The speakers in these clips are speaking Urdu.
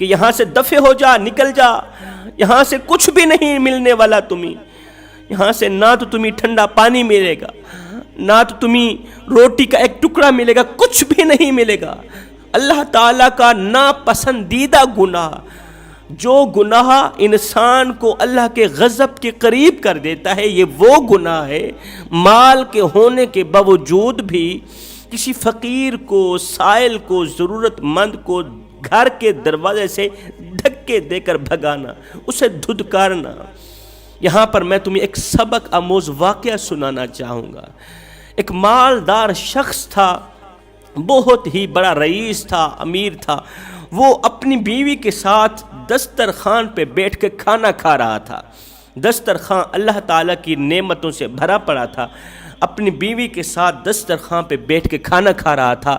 کہ یہاں سے دفع ہو جا، نکل جا، یہاں سے کچھ بھی نہیں ملنے والا تمہیں، یہاں سے نہ تو تمہیں ٹھنڈا پانی ملے گا، نہ تو تمہیں روٹی کا ایک ٹکڑا ملے گا، کچھ بھی نہیں ملے گا۔ اللہ تعالیٰ کا ناپسندیدہ گناہ، جو گناہ انسان کو اللہ کے غضب کے قریب کر دیتا ہے، یہ وہ گناہ ہے مال کے ہونے کے باوجود بھی کسی فقیر کو، سائل کو، ضرورت مند کو گھر کے دروازے سے دھکے دے کر بھگانا، اسے دھدکارنا۔ یہاں پر میں تمہیں ایک سبق آموز واقعہ سنانا چاہوں گا۔ ایک مالدار شخص تھا، بہت ہی بڑا رئیس تھا، امیر تھا۔ وہ اپنی بیوی کے ساتھ دسترخوان پہ بیٹھ کے کھانا کھا رہا تھا۔ دسترخوان اللہ تعالیٰ کی نعمتوں سے بھرا پڑا تھا۔ اپنی بیوی کے ساتھ دسترخوان پہ بیٹھ کے کھانا کھا رہا تھا۔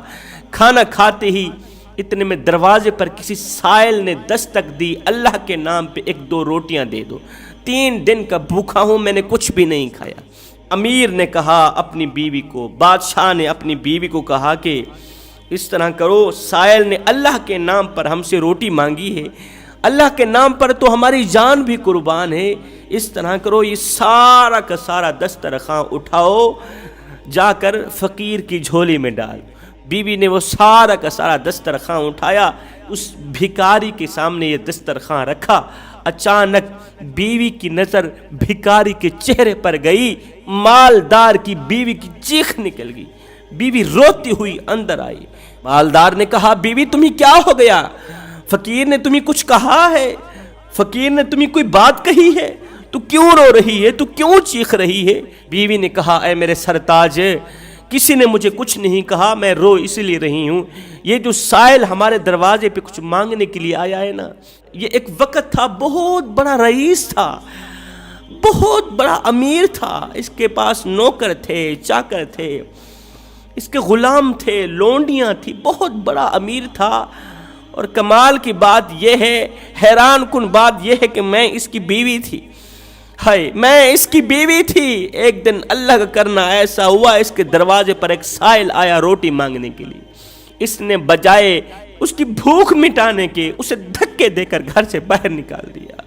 کھانا کھاتے ہی اتنے میں دروازے پر کسی سائل نے دستک دی، اللہ کے نام پہ 1-2 روٹیاں دے دو، 3 دن کا بھوکا ہوں، میں نے کچھ بھی نہیں کھایا۔ امیر نے کہا اپنی بیوی کو، بادشاہ نے اپنی بیوی کو کہا کہ اس طرح کرو، سائل نے اللہ کے نام پر ہم سے روٹی مانگی ہے، اللہ کے نام پر تو ہماری جان بھی قربان ہے، اس طرح کرو، یہ سارا کا سارا دسترخوان اٹھاؤ، جا کر فقیر کی جھولی میں ڈال۔ بیوی نے وہ سارا کا سارا دسترخوان اٹھایا، اس بھکاری کے سامنے یہ دسترخوان رکھا۔ اچانک بیوی کی نظر بھکاری کے چہرے پر گئی، مالدار کی بیوی کی چیخ نکل گئی، بیوی روتی ہوئی اندر آئی۔ مالدار نے کہا بیوی تمہیں کیا ہو گیا؟ فقیر نے تمہیں کچھ کہا ہے؟ فقیر نے تمہیں کوئی بات کہی ہے؟ تو کیوں رو رہی ہے؟ تو کیوں چیخ رہی ہے؟ بیوی نے کہا اے میرے سرتاج، کسی نے مجھے کچھ نہیں کہا، میں رو اس لیے رہی ہوں، یہ جو سائل ہمارے دروازے پہ کچھ مانگنے کے لیے آیا ہے نا، یہ ایک وقت تھا، بہت بڑا رئیس تھا، بہت بڑا امیر تھا، اس کے پاس نوکر تھے، چاکر تھے، اس کے غلام تھے، لونڈیاں تھی، بہت بڑا امیر تھا۔ اور کمال کی بات یہ ہے، حیران کن بات یہ ہے کہ میں اس کی بیوی تھی، ہائے میں اس کی بیوی تھی۔ ایک دن اللہ کا کرنا ایسا ہوا، اس کے دروازے پر ایک سائل آیا روٹی مانگنے کے لیے، اس نے بجائے اس کی بھوک مٹانے کے اسے دھکے دے کر گھر سے باہر نکال دیا۔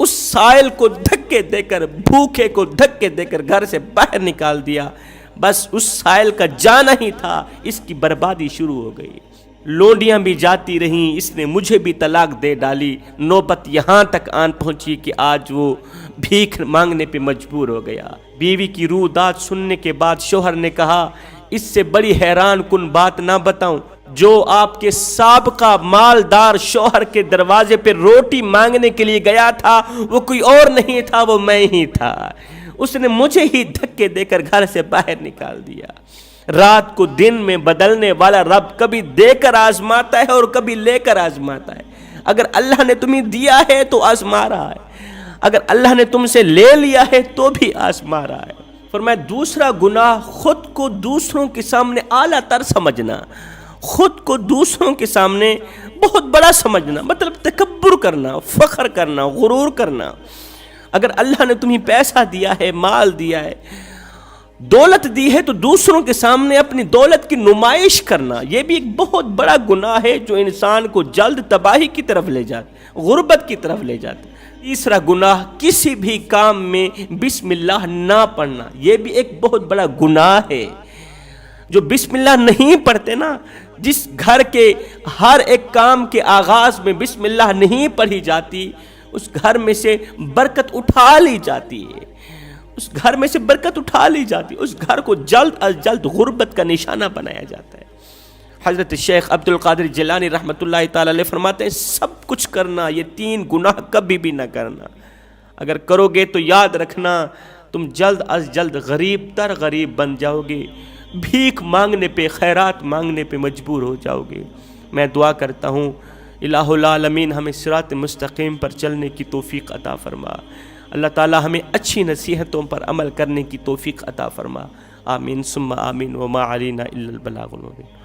اس سائل کو دھکے دے کر، بھوکے کو دھکے دے کر گھر سے باہر نکال دیا۔ بس اس سائل کا جانا ہی تھا، اس کی بربادی شروع ہو گئی۔ لونڈیاں بھی جاتی رہیں، اس نے مجھے بھی طلاق دے ڈالی۔ نوبت یہاں تک آن پہنچی کہ آج وہ بھیک مانگنے پہ مجبور ہو گیا۔ بیوی کی روح داد سننے کے بعد شوہر نے کہا اس سے بڑی حیران کن بات نہ بتاؤں، جو آپ کے سابقہ مالدار شوہر کے دروازے پہ روٹی مانگنے کے لیے گیا تھا، وہ کوئی اور نہیں تھا، وہ میں ہی تھا۔ اس نے مجھے ہی دھکے دے کر گھر سے باہر نکال دیا۔ رات کو دن میں بدلنے والا رب کبھی دے کر آزماتا ہے اور کبھی لے کر آزماتا ہے۔ اگر اللہ نے تمہیں دیا ہے تو آزما رہا ہے، اگر اللہ نے تم سے لے لیا ہے تو بھی آزما رہا ہے۔ فرمایا دوسرا گناہ، خود کو دوسروں کے سامنے اعلیٰ تر سمجھنا، خود کو دوسروں کے سامنے بہت بڑا سمجھنا، مطلب تکبر کرنا، فخر کرنا، غرور کرنا۔ اگر اللہ نے تمہیں پیسہ دیا ہے، مال دیا ہے، دولت دی ہے، تو دوسروں کے سامنے اپنی دولت کی نمائش کرنا، یہ بھی ایک بہت بڑا گناہ ہے جو انسان کو جلد تباہی کی طرف لے جاتا، غربت کی طرف لے جاتا۔ تیسرا گناہ، کسی بھی کام میں بسم اللہ نہ پڑھنا، یہ بھی ایک بہت بڑا گناہ ہے۔ جو بسم اللہ نہیں پڑھتے نا، جس گھر کے ہر ایک کام کے آغاز میں بسم اللہ نہیں پڑھی جاتی، اس گھر میں سے برکت اٹھا لی جاتی ہے، اس گھر میں سے برکت اٹھا لی جاتی ہے، اس گھر کو جلد از جلد غربت کا نشانہ بنایا جاتا ہے۔ حضرت شیخ عبد القادر جیلانی رحمۃ اللہ تعالی علیہ فرماتے ہیں سب کچھ کرنا، یہ 3 گناہ کبھی بھی نہ کرنا، اگر کرو گے تو یاد رکھنا تم جلد از جلد غریب تر غریب بن جاؤ گے، بھیک مانگنے پہ، خیرات مانگنے پہ مجبور ہو جاؤ گے۔ میں دعا کرتا ہوں الہ العالمین ہمیں صراط مستقیم پر چلنے کی توفیق عطا فرما، اللہ تعالی ہمیں اچھی نصیحتوں پر عمل کرنے کی توفیق عطا فرما، آمین ثم آمین، وما علینا الا البلاغ المبین۔